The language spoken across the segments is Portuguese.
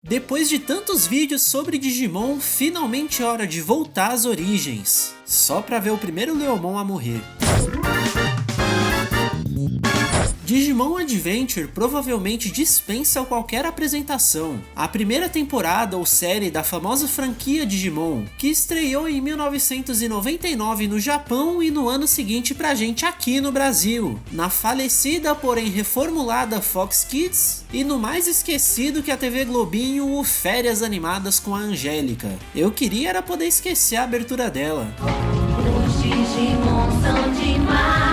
Depois de tantos vídeos sobre Digimon, finalmente é hora de voltar às origens, só pra ver o primeiro Leomon a morrer. Digimon Adventure provavelmente dispensa qualquer apresentação. A primeira temporada ou série da famosa franquia Digimon, que estreou em 1999 no Japão e no ano seguinte pra gente aqui no Brasil, na falecida porém reformulada Fox Kids e no mais esquecido que a TV Globinho, o Férias Animadas com a Angélica. Eu queria era poder esquecer a abertura dela. Os Digimon são demais.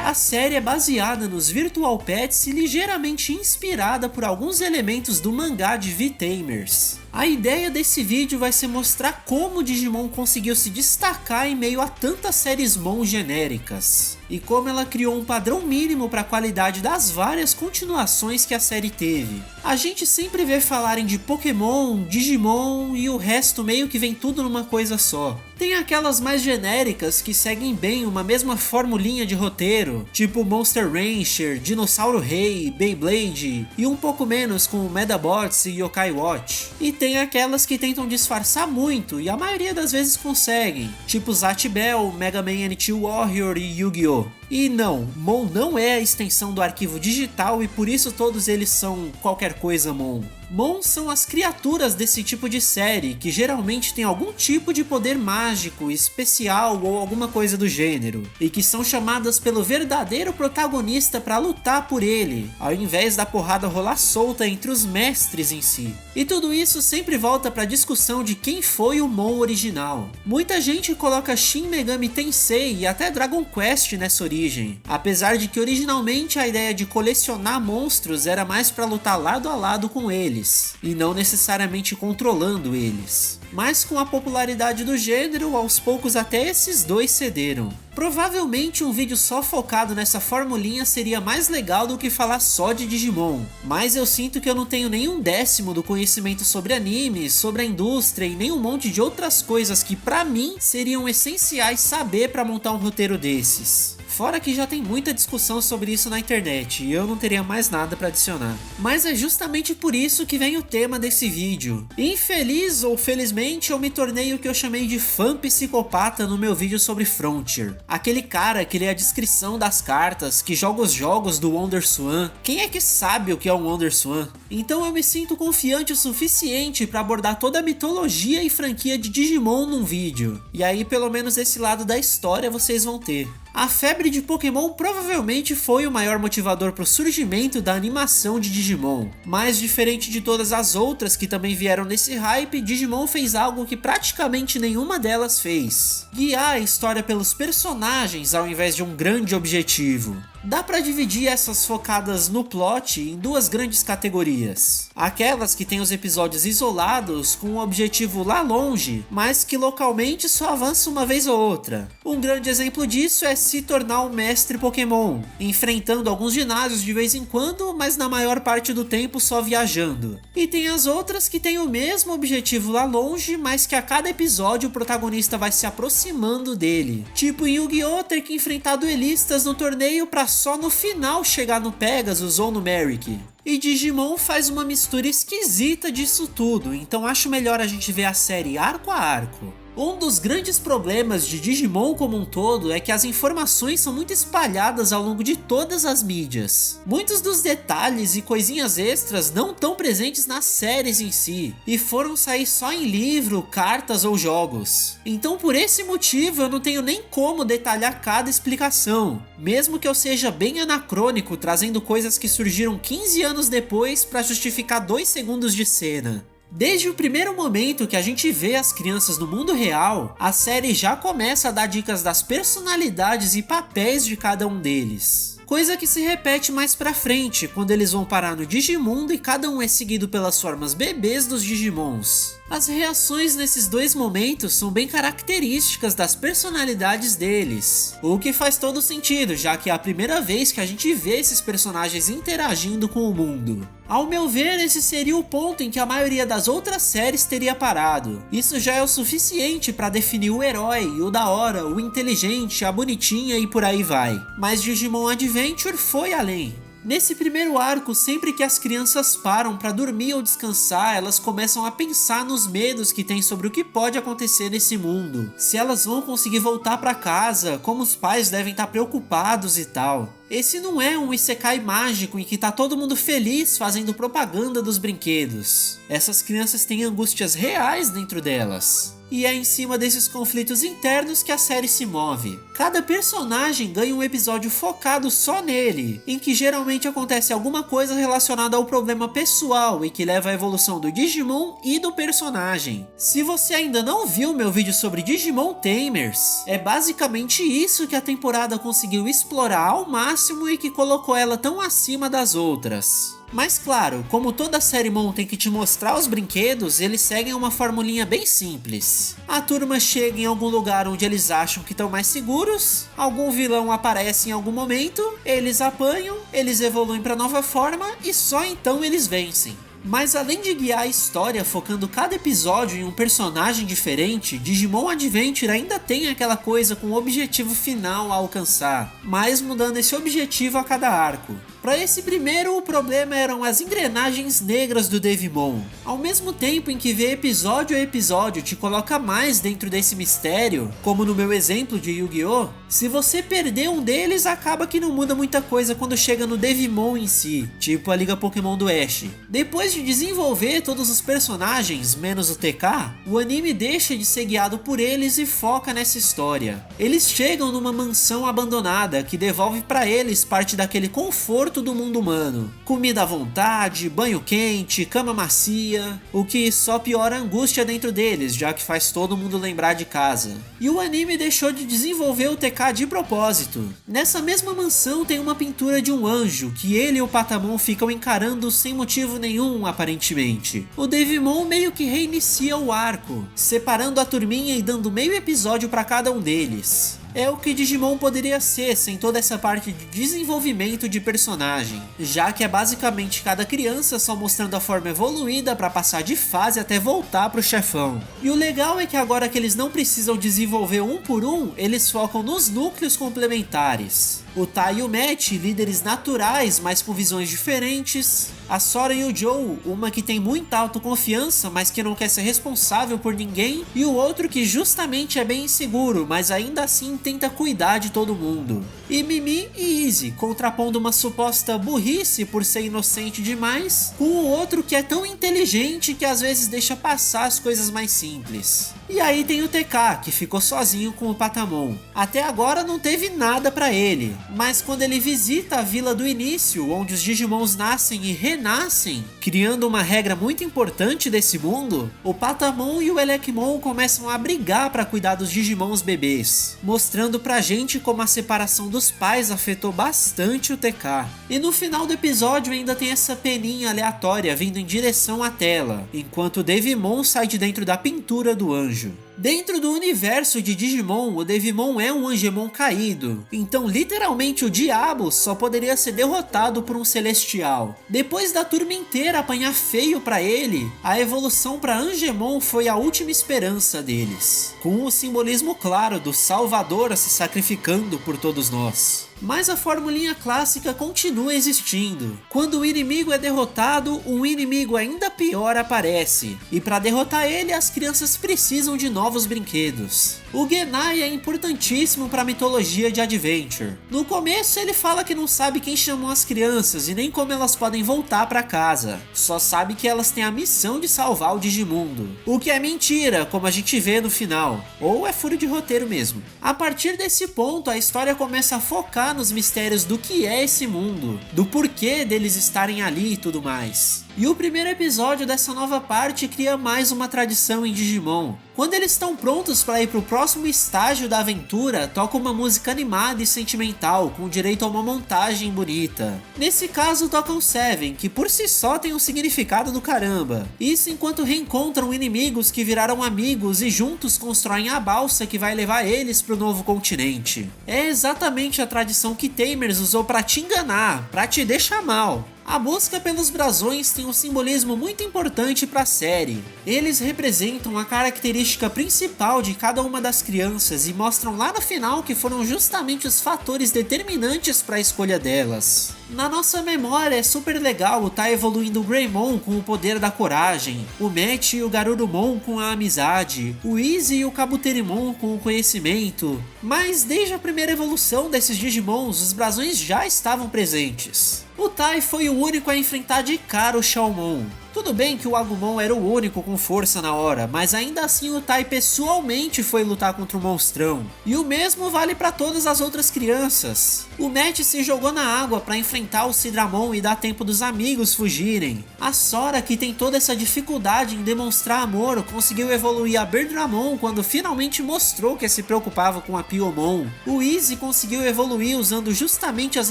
A série é baseada nos Virtual Pets e ligeiramente inspirada por alguns elementos do mangá de V-Tamers. A ideia desse vídeo vai ser mostrar como Digimon conseguiu se destacar em meio a tantas séries Mon genéricas, e como ela criou um padrão mínimo para a qualidade das várias continuações que a série teve. A gente sempre vê falarem de Pokémon, Digimon e o resto meio que vem tudo numa coisa só. Tem aquelas mais genéricas que seguem bem uma mesma formulinha de roteiro, tipo Monster Rancher, Dinossauro Rei, Beyblade, e um pouco menos com Medabots e Yokai Watch. E tem aquelas que tentam disfarçar muito e a maioria das vezes conseguem, tipo Zatch Bell, Mega Man NT Warrior e Yu-Gi-Oh! E não, Mon não é a extensão do arquivo digital e por isso todos eles são qualquer coisa Mon. Mon são as criaturas desse tipo de série, que geralmente tem algum tipo de poder mágico, especial ou alguma coisa do gênero, e que são chamadas pelo verdadeiro protagonista para lutar por ele, ao invés da porrada rolar solta entre os mestres em si. E tudo isso sempre volta para a discussão de quem foi o Mon original. Muita gente coloca Shin Megami Tensei e até Dragon Quest nessa origem, apesar de que originalmente a ideia de colecionar monstros era mais para lutar lado a lado com eles, e não necessariamente controlando eles. Mas com a popularidade do gênero, aos poucos até esses dois cederam. Provavelmente um vídeo só focado nessa formulinha seria mais legal do que falar só de Digimon, mas eu sinto que eu não tenho nem um décimo do conhecimento sobre anime, sobre a indústria e nem um monte de outras coisas que pra mim seriam essenciais saber pra montar um roteiro desses. Fora que já tem muita discussão sobre isso na internet e eu não teria mais nada para adicionar. Mas é justamente por isso que vem o tema desse vídeo. Infeliz ou felizmente eu me tornei o que eu chamei de fã psicopata no meu vídeo sobre Frontier. Aquele cara que lê a descrição das cartas, que joga os jogos do WonderSwan. Quem é que sabe o que é um WonderSwan? Então eu me sinto confiante o suficiente para abordar toda a mitologia e franquia de Digimon num vídeo. E aí pelo menos esse lado da história vocês vão ter. A febre de Pokémon provavelmente foi o maior motivador para o surgimento da animação de Digimon, mas diferente de todas as outras que também vieram nesse hype, Digimon fez algo que praticamente nenhuma delas fez: guiar a história pelos personagens ao invés de um grande objetivo. Dá pra dividir essas focadas no plot em duas grandes categorias. Aquelas que têm os episódios isolados com um objetivo lá longe, mas que localmente só avança uma vez ou outra. Um grande exemplo disso é se tornar um mestre Pokémon, enfrentando alguns ginásios de vez em quando, mas na maior parte do tempo só viajando. E tem as outras que têm o mesmo objetivo lá longe, mas que a cada episódio o protagonista vai se aproximando dele. Tipo em Yu-Gi-Oh! Ter que enfrentar duelistas no torneio pra só no final chegar no Pegasus ou no Merrick. E Digimon faz uma mistura esquisita disso tudo, então acho melhor a gente ver a série arco a arco. Um dos grandes problemas de Digimon como um todo é que as informações são muito espalhadas ao longo de todas as mídias. Muitos dos detalhes e coisinhas extras não estão presentes nas séries em si, e foram sair só em livro, cartas ou jogos. Então por esse motivo eu não tenho nem como detalhar cada explicação, mesmo que eu seja bem anacrônico trazendo coisas que surgiram 15 anos depois para justificar 2 segundos de cena. Desde o primeiro momento que a gente vê as crianças no mundo real, a série já começa a dar dicas das personalidades e papéis de cada um deles. coisa que se repete mais pra frente, quando eles vão parar no Digimundo e cada um é seguido pelas formas bebês dos Digimons. As reações nesses dois momentos são bem características das personalidades deles, o que faz todo sentido, já que é a primeira vez que a gente vê esses personagens interagindo com o mundo. Ao meu ver, esse seria o ponto em que a maioria das outras séries teria parado. Isso já é o suficiente para definir o herói, o da hora, o inteligente, a bonitinha e por aí vai. Mas Digimon Adventure foi além. Nesse primeiro arco, sempre que as crianças param para dormir ou descansar, elas começam a pensar nos medos que tem sobre o que pode acontecer nesse mundo. Se elas vão conseguir voltar para casa, como os pais devem estar preocupados e tal. Esse não é um isekai mágico em que tá todo mundo feliz fazendo propaganda dos brinquedos. Essas crianças têm angústias reais dentro delas. E é em cima desses conflitos internos que a série se move. Cada personagem ganha um episódio focado só nele, em que geralmente acontece alguma coisa relacionada ao problema pessoal e que leva à evolução do Digimon e do personagem. Se você ainda não viu meu vídeo sobre Digimon Tamers, é basicamente isso que a temporada conseguiu explorar ao máximo e que colocou ela tão acima das outras. Mas claro, como toda série Mon tem que te mostrar os brinquedos, eles seguem uma formulinha bem simples. A turma chega em algum lugar onde eles acham que estão mais seguros, algum vilão aparece em algum momento, eles apanham, eles evoluem para nova forma e só então eles vencem. Mas além de guiar a história focando cada episódio em um personagem diferente, Digimon Adventure ainda tem aquela coisa com o objetivo final a alcançar, mas mudando esse objetivo a cada arco. Para esse primeiro, o problema eram as engrenagens negras do Devimon. Ao mesmo tempo em que ver episódio a episódio te coloca mais dentro desse mistério, como no meu exemplo de Yu-Gi-Oh!, se você perder um deles, acaba que não muda muita coisa quando chega no Devimon em si, tipo a Liga Pokémon do Ash. Depois de desenvolver todos os personagens, menos o TK, o anime deixa de ser guiado por eles e foca nessa história. Eles chegam numa mansão abandonada que devolve para eles parte daquele conforto do mundo humano. Comida à vontade, banho quente, cama macia, o que só piora a angústia dentro deles, já que faz todo mundo lembrar de casa. E o anime deixou de desenvolver o TK de propósito. Nessa mesma mansão tem uma pintura de um anjo, que ele e o Patamon ficam encarando sem motivo nenhum, aparentemente. O Devimon meio que reinicia o arco, separando a turminha e dando meio episódio para cada um deles. É o que Digimon poderia ser sem toda essa parte de desenvolvimento de personagem, já que é basicamente cada criança só mostrando a forma evoluída para passar de fase até voltar pro chefão. E o legal é que agora que eles não precisam desenvolver um por um, eles focam nos núcleos complementares. O Tai e o Matt, líderes naturais, mas com visões diferentes. A Sora e o Joe, uma que tem muita autoconfiança, mas que não quer ser responsável por ninguém. E o outro que justamente é bem inseguro, mas ainda assim tenta cuidar de todo mundo. E Mimi e Izzy, contrapondo uma suposta burrice por ser inocente demais, com o outro que é tão inteligente que às vezes deixa passar as coisas mais simples. E aí tem o TK, que ficou sozinho com o Patamon. Até agora não teve nada pra ele, mas quando ele visita a vila do início, onde os Digimons nascem e renascem, criando uma regra muito importante desse mundo, o Patamon e o Elecmon começam a brigar pra cuidar dos Digimons bebês, mostrando pra gente como a separação dos pais afetou bastante o TK. E no final do episódio ainda tem essa peninha aleatória vindo em direção à tela, enquanto o Devimon sai de dentro da pintura do anjo. Dentro do universo de Digimon, o Devimon é um Angemon caído, então literalmente o diabo só poderia ser derrotado por um celestial. Depois da turma inteira apanhar feio pra ele, a evolução pra Angemon foi a última esperança deles, com o simbolismo claro do Salvador se sacrificando por todos nós. Mas a formulinha clássica continua existindo. Quando o inimigo é derrotado, um inimigo ainda pior aparece. E para derrotar ele, as crianças precisam de novos brinquedos. O Genai é importantíssimo para a mitologia de Adventure. No começo ele fala que não sabe quem chamou as crianças e nem como elas podem voltar para casa. Só sabe que elas têm a missão de salvar o Digimundo. O que é mentira, como a gente vê no final. Ou é furo de roteiro mesmo. A partir desse ponto, a história começa a focar nos mistérios do que é esse mundo, do porquê deles estarem ali e tudo mais. E o primeiro episódio dessa nova parte cria mais uma tradição em Digimon. Quando eles estão prontos para ir pro próximo estágio da aventura toca uma música animada e sentimental, com direito a uma montagem bonita. Nesse caso toca o Seven, que por si só tem um significado do caramba. Isso enquanto reencontram inimigos que viraram amigos e juntos constroem a balsa que vai levar eles pro novo continente. É exatamente a tradição que Tamers usou pra te enganar, pra te deixar mal. A busca pelos brasões tem um simbolismo muito importante para a série. Eles representam a característica principal de cada uma das crianças e mostram lá no final que foram justamente os fatores determinantes para a escolha delas. Na nossa memória é super legal o Tai evoluindo o Greymon com o poder da coragem, o Matt e o Garurumon com a amizade, o Easy e o Kabuterimon com o conhecimento, mas desde a primeira evolução desses Digimons os brasões já estavam presentes. O Tai foi o único a enfrentar de cara o Xiaomon. Tudo bem que o Agumon era o único com força na hora, mas ainda assim o Tai pessoalmente foi lutar contra o monstrão. E o mesmo vale para todas as outras crianças. O Matt se jogou na água para enfrentar o Sidramon e dar tempo dos amigos fugirem. A Sora, que tem toda essa dificuldade em demonstrar amor, conseguiu evoluir a Berdramon quando finalmente mostrou que se preocupava com a Piomon. O Easy conseguiu evoluir usando justamente as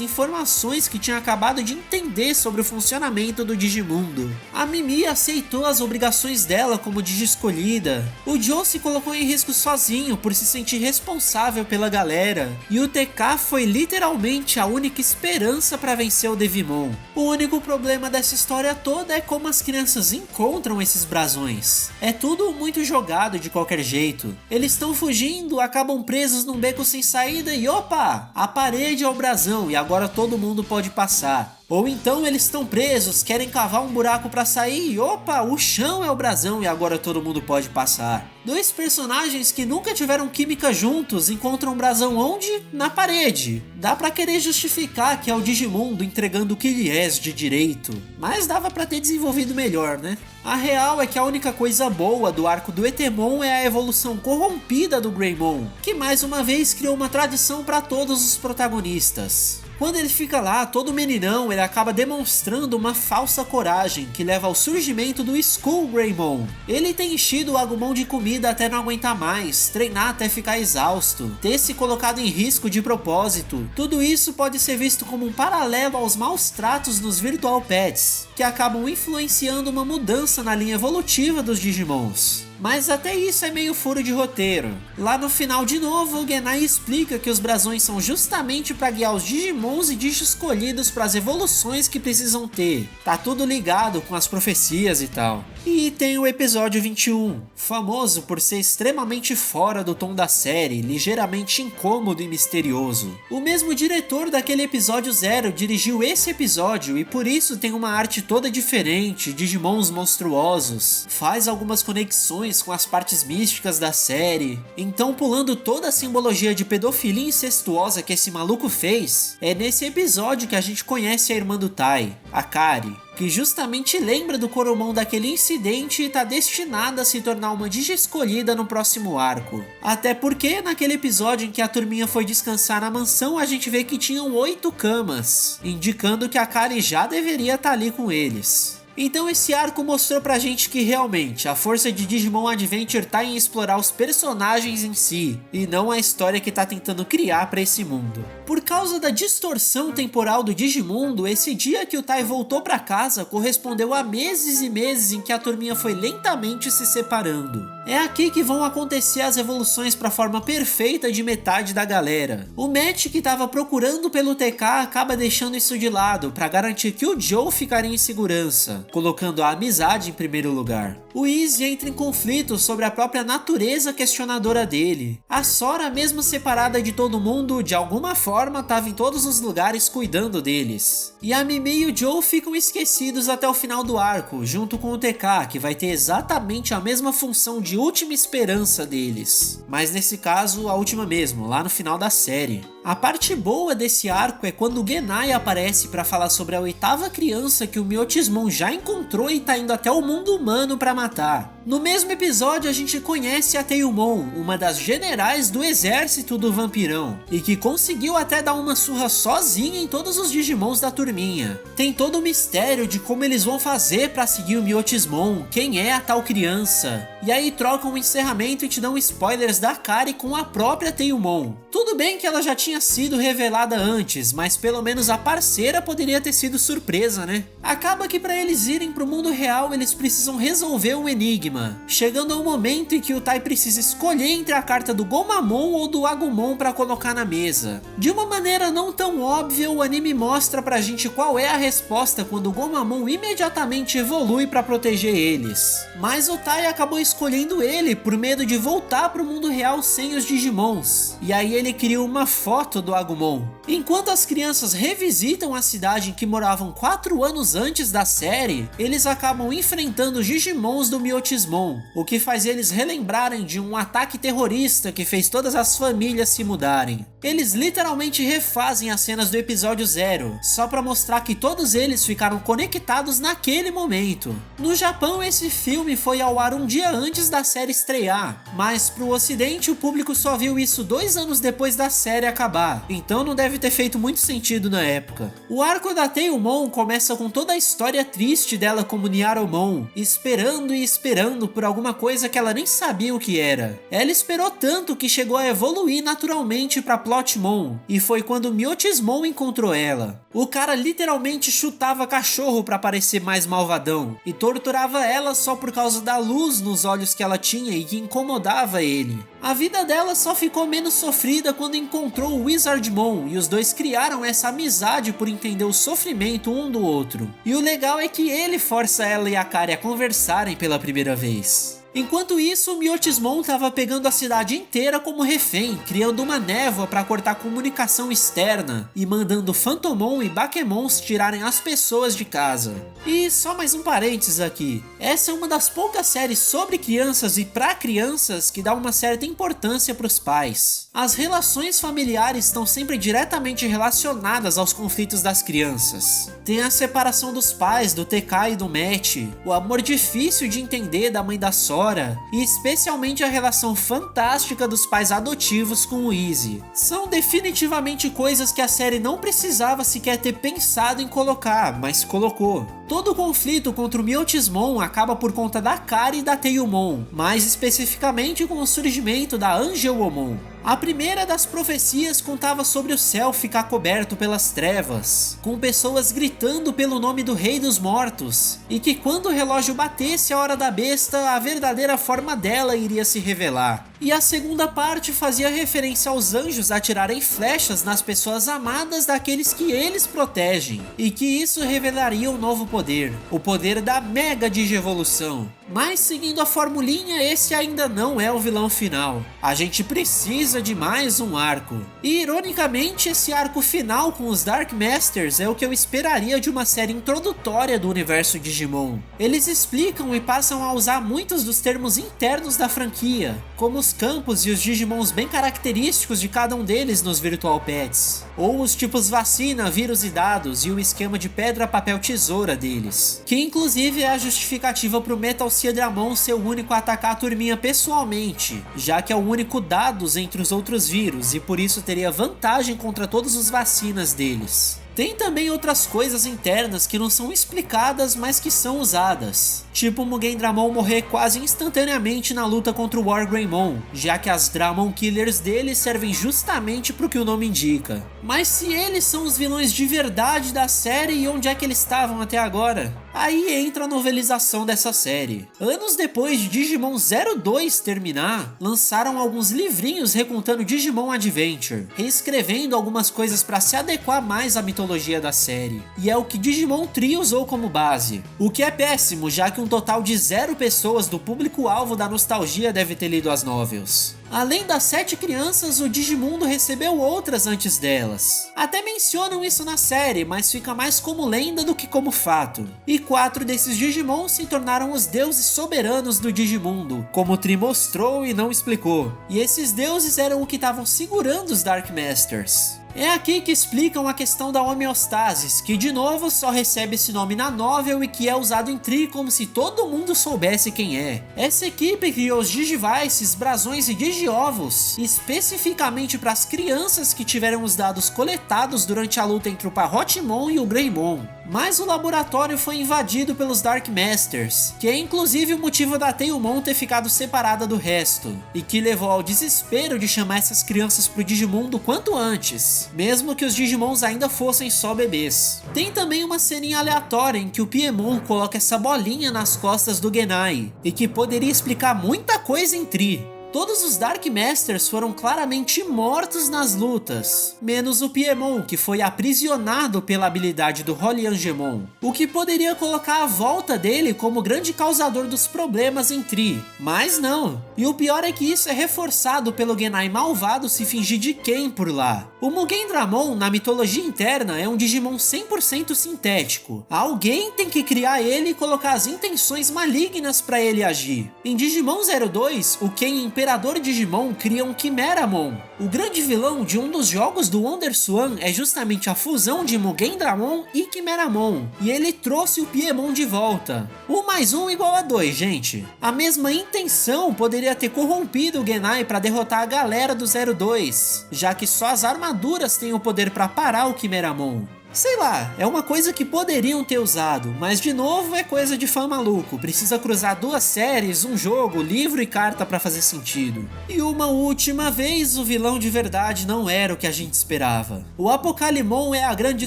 informações que tinha acabado de entender sobre o funcionamento do Digimundo. A Mimi aceitou as obrigações dela como Digi escolhida. O Joe se colocou em risco sozinho por se sentir responsável pela galera. E o TK foi literalmente a única esperança para vencer o Devimon. O único problema dessa história toda é como as crianças encontram esses brasões. É tudo muito jogado de qualquer jeito. Eles estão fugindo, acabam presos num beco sem saída e opa! A parede é o brasão e agora todo mundo pode passar. Ou então eles estão presos, querem cavar um buraco pra sair e opa, o chão é o brasão e agora todo mundo pode passar. Dois personagens que nunca tiveram química juntos encontram um brasão onde? Na parede. Dá pra querer justificar que é o Digimundo entregando o que lhe é de direito, mas dava pra ter desenvolvido melhor, né? A real é que a única coisa boa do arco do Etemon é a evolução corrompida do Greymon, que mais uma vez criou uma tradição pra todos os protagonistas. Quando ele fica lá, todo meninão, ele acaba demonstrando uma falsa coragem que leva ao surgimento do Skull Greymon. Ele tem enchido o Agumon de comida até não aguentar mais, treinar até ficar exausto, ter se colocado em risco de propósito. Tudo isso pode ser visto como um paralelo aos maus tratos nos Virtual Pets, que acabam influenciando uma mudança na linha evolutiva dos Digimons. Mas até isso é meio furo de roteiro. Lá no final de novo, o Genai explica que os brasões são justamente para guiar os Digimons e Digi escolhidos para as evoluções que precisam ter. Tá tudo ligado com as profecias e tal. E tem o episódio 21, famoso por ser extremamente fora do tom da série, ligeiramente incômodo e misterioso. O mesmo diretor daquele episódio 0 dirigiu esse episódio e por isso tem uma arte toda diferente, Digimons monstruosos, faz algumas conexões com as partes místicas da série. Então, pulando toda a simbologia de pedofilia incestuosa que esse maluco fez, é nesse episódio que a gente conhece a irmã do Tai, a Kari, que justamente lembra do Coromon daquele incidente e tá destinada a se tornar uma Digi escolhida no próximo arco. Até porque naquele episódio em que a turminha foi descansar na mansão, a gente vê que tinham 8 camas, indicando que a Kari já deveria estar ali com eles. Então esse arco mostrou pra gente que realmente a força de Digimon Adventure tá em explorar os personagens em si, e não a história que tá tentando criar pra esse mundo. Por causa da distorção temporal do Digimundo, esse dia que o Tai voltou pra casa correspondeu a meses e meses em que a turminha foi lentamente se separando. É aqui que vão acontecer as evoluções pra forma perfeita de metade da galera. O Matt, que tava procurando pelo TK, acaba deixando isso de lado pra garantir que o Joe ficaria em segurança, colocando a amizade em primeiro lugar. O Easy entra em conflito sobre a própria natureza questionadora dele. A Sora, mesmo separada de todo mundo, de alguma forma estava em todos os lugares cuidando deles. E a Mimi e o Joe ficam esquecidos até o final do arco, junto com o TK, que vai ter exatamente a mesma função de última esperança deles. Mas nesse caso, a última mesmo, lá no final da série. A parte boa desse arco é quando o Genai aparece para falar sobre a 8ª criança que o Myotismon já encontrou e tá indo até o mundo humano para matar. No mesmo episódio a gente conhece a Teiyumon, uma das generais do exército do vampirão, e que conseguiu até dar uma surra sozinha em todos os Digimons da turminha. Tem todo o mistério de como eles vão fazer para seguir o Myotismon, quem é a tal criança. E aí trocam o encerramento e te dão spoilers da Kari com a própria Teiyumon. Tudo bem que ela já tinha sido revelada antes, mas pelo menos a parceira poderia ter sido surpresa, né? Acaba que para eles irem pro mundo real eles precisam resolver um enigma, chegando ao momento em que o Tai precisa escolher entre a carta do Gomamon ou do Agumon para colocar na mesa. De uma maneira não tão óbvia, o anime mostra pra gente qual é a resposta quando o Gomamon imediatamente evolui para proteger eles. Mas o Tai acabou escolhendo ele por medo de voltar pro mundo real sem os Digimons. E aí ele cria uma foto do Agumon. Enquanto as crianças revisitam a cidade em que moravam 4 anos antes da série, eles acabam enfrentando os Digimons do Myotismon, o que faz eles relembrarem de um ataque terrorista que fez todas as famílias se mudarem. Eles literalmente refazem as cenas do episódio 0, só pra mostrar que todos eles ficaram conectados naquele momento. No Japão, esse filme foi ao ar um dia antes da série estrear, mas pro ocidente o público só viu isso 2 anos depois da série acabar, então não deve ter feito muito sentido na época. O arco da Teiyumon começa com toda a história triste dela como Nyaromon, esperando e esperando por alguma coisa que ela nem sabia o que era. Ela esperou tanto que chegou a evoluir naturalmente pra Plotmon, e foi quando o Myotismon encontrou ela. O cara literalmente chutava cachorro pra parecer mais malvadão, e torturava ela só por causa da luz nos olhos que ela tinha e que incomodava ele. A vida dela só ficou menos sofrida quando encontrou o Wizardmon, e os dois criaram essa amizade por entender o sofrimento um do outro. E o legal é que ele força ela e a Kari a conversarem pela primeira vez. Enquanto isso, o Myotismon estava pegando a cidade inteira como refém, criando uma névoa para cortar a comunicação externa e mandando Phantomon e Bakemons tirarem as pessoas de casa. E só mais um parênteses aqui, essa é uma das poucas séries sobre crianças e para crianças que dá uma certa importância para os pais. As relações familiares estão sempre diretamente relacionadas aos conflitos das crianças. Tem a separação dos pais, do TK e do Matt, o amor difícil de entender da mãe da Sora, e especialmente a relação fantástica dos pais adotivos com o Izzy. São definitivamente coisas que a série não precisava sequer ter pensado em colocar, mas colocou. Todo o conflito contra o Myotismon acaba por conta da Kari e da Teiyumon, mais especificamente com o surgimento da Angelomon. A primeira das profecias contava sobre o céu ficar coberto pelas trevas, com pessoas gritando pelo nome do Rei dos Mortos, e que quando o relógio batesse a hora da besta, a verdadeira forma dela iria se revelar. E a segunda parte fazia referência aos anjos atirarem flechas nas pessoas amadas daqueles que eles protegem, e que isso revelaria um novo poder, o poder da Mega Digievolução. Mas seguindo a formulinha, esse ainda não é o vilão final. A gente precisa de mais um arco. E ironicamente, esse arco final com os Dark Masters é o que eu esperaria de uma série introdutória do universo Digimon. Eles explicam e passam a usar muitos dos termos internos da franquia, como os campos e os Digimons bem característicos de cada um deles nos Virtual Pets, ou os tipos vacina, vírus e dados, e o esquema de pedra, papel, tesoura deles, que inclusive é a justificativa pro Metal Seadramon ser o único a atacar a turminha pessoalmente, já que é o único dados entre os outros vírus e por isso teria vantagem contra todos os vacinas deles. Tem também outras coisas internas que não são explicadas, mas que são usadas. Tipo o Mugen Dramon morrer quase instantaneamente na luta contra o Wargreymon, já que as Dramon Killers dele servem justamente pro que o nome indica. Mas se eles são os vilões de verdade da série, e onde é que eles estavam até agora? Aí entra a novelização dessa série. Anos depois de Digimon 02 terminar, lançaram alguns livrinhos recontando Digimon Adventure, reescrevendo algumas coisas para se adequar mais à mitologia da série. E é o que Digimon Tree usou como base. O que é péssimo, já que um total de 0 pessoas do público-alvo da nostalgia deve ter lido as novels. Além das 7 crianças, o Digimundo recebeu outras antes delas. Até mencionam isso na série, mas fica mais como lenda do que como fato. E 4 desses Digimon se tornaram os deuses soberanos do Digimundo, como o Tri mostrou e não explicou. E esses deuses eram o que estavam segurando os Dark Masters. É aqui que explicam a questão da homeostasis, que de novo só recebe esse nome na novel e que é usado em Tri como se todo mundo soubesse quem é. Essa equipe criou os Digivices, Brasões e Digiovos, especificamente para as crianças que tiveram os dados coletados durante a luta entre o Parrotimon e o Greymon. Mas o laboratório foi invadido pelos Dark Masters, que é inclusive o motivo da Tailmon ter ficado separada do resto, e que levou ao desespero de chamar essas crianças pro Digimundo quanto antes, mesmo que os Digimons ainda fossem só bebês. Tem também uma ceninha aleatória em que o Piemon coloca essa bolinha nas costas do Genai, e que poderia explicar muita coisa em Tri. Todos os Dark Masters foram claramente mortos nas lutas, menos o Piemon, que foi aprisionado pela habilidade do Holy-Angemon, o que poderia colocar a volta dele como grande causador dos problemas em Tri, mas não. E o pior é que isso é reforçado pelo Genai malvado se fingir de Ken por lá. O Mugen Dramon, na mitologia interna, é um Digimon 100% sintético. Alguém tem que criar ele e colocar as intenções malignas para ele agir. Em Digimon 02, o Ken Imperador Digimon cria um Chimeramon. O grande vilão de um dos jogos do WonderSwan é justamente a fusão de Mugen Dramon e Chimeramon, e ele trouxe o Piemon de volta. 1 mais 1 igual a 2, gente. A mesma intenção poderia ter corrompido o Genai para derrotar a galera do 02, já que só as armaduras têm o poder para parar o Chimeramon. Sei lá, é uma coisa que poderiam ter usado, mas de novo é coisa de fã maluco, precisa cruzar 2 séries, um jogo, livro e carta pra fazer sentido. E uma última vez, o vilão de verdade não era o que a gente esperava. O Apocalimon é a grande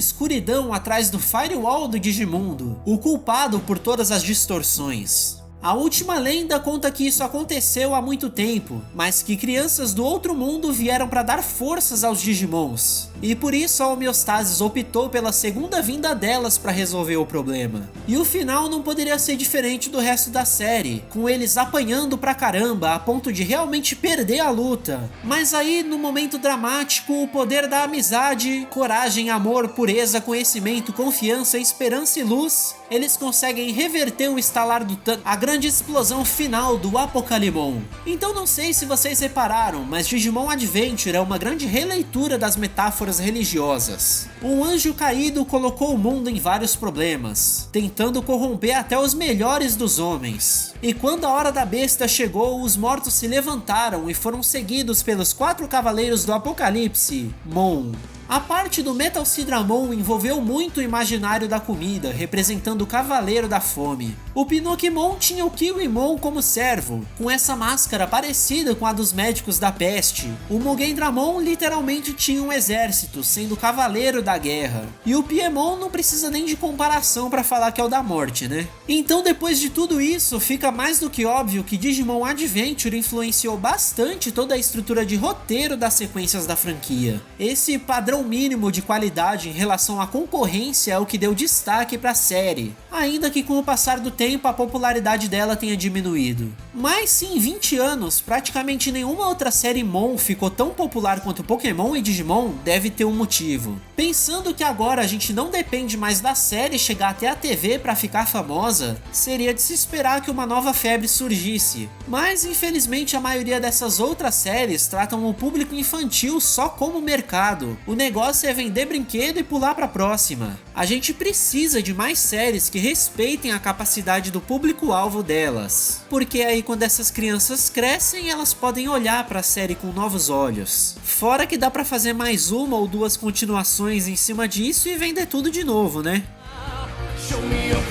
escuridão atrás do firewall do Digimundo, o culpado por todas as distorções. A última lenda conta que isso aconteceu há muito tempo, mas que crianças do outro mundo vieram para dar forças aos Digimons. E por isso a Homeostasis optou pela segunda vinda delas para resolver o problema. E o final não poderia ser diferente do resto da série, com eles apanhando pra caramba a ponto de realmente perder a luta. Mas aí, no momento dramático, o poder da amizade, coragem, amor, pureza, conhecimento, confiança, esperança e luz, eles conseguem reverter o estalar do a grande explosão final do Apocalimon. Então não sei se vocês repararam, mas Digimon Adventure é uma grande releitura das metáforas religiosas. Um anjo caído colocou o mundo em vários problemas, tentando corromper até os melhores dos homens. E quando a hora da besta chegou, os mortos se levantaram e foram seguidos pelos 4 cavaleiros do Apocalipse, Mon. A parte do Metal Sidramon envolveu muito o imaginário da comida, representando o Cavaleiro da Fome. O Pinocchimon tinha o Kiwimon como servo, com essa máscara parecida com a dos médicos da peste. O Mugen Dramon literalmente tinha um exército, sendo o Cavaleiro da Guerra. E o Piemon não precisa nem de comparação para falar que é o da morte, né? Então depois de tudo isso, fica mais do que óbvio que Digimon Adventure influenciou bastante toda a estrutura de roteiro das sequências da franquia. Esse padrão mínimo de qualidade em relação à concorrência é o que deu destaque para a série, ainda que com o passar do tempo a popularidade dela tenha diminuído. Mas se em 20 anos praticamente nenhuma outra série Mon ficou tão popular quanto Pokémon e Digimon, deve ter um motivo. Pensando que agora a gente não depende mais da série chegar até a TV para ficar famosa, seria de se esperar que uma nova febre surgisse. Mas infelizmente a maioria dessas outras séries tratam o público infantil só como mercado. O negócio é vender brinquedo e pular pra próxima. A gente precisa de mais séries que respeitem a capacidade do público-alvo delas. Porque aí quando essas crianças crescem, elas podem olhar pra série com novos olhos. Fora que dá pra fazer mais 1 ou 2 continuações em cima disso e vender tudo de novo, né? Show me your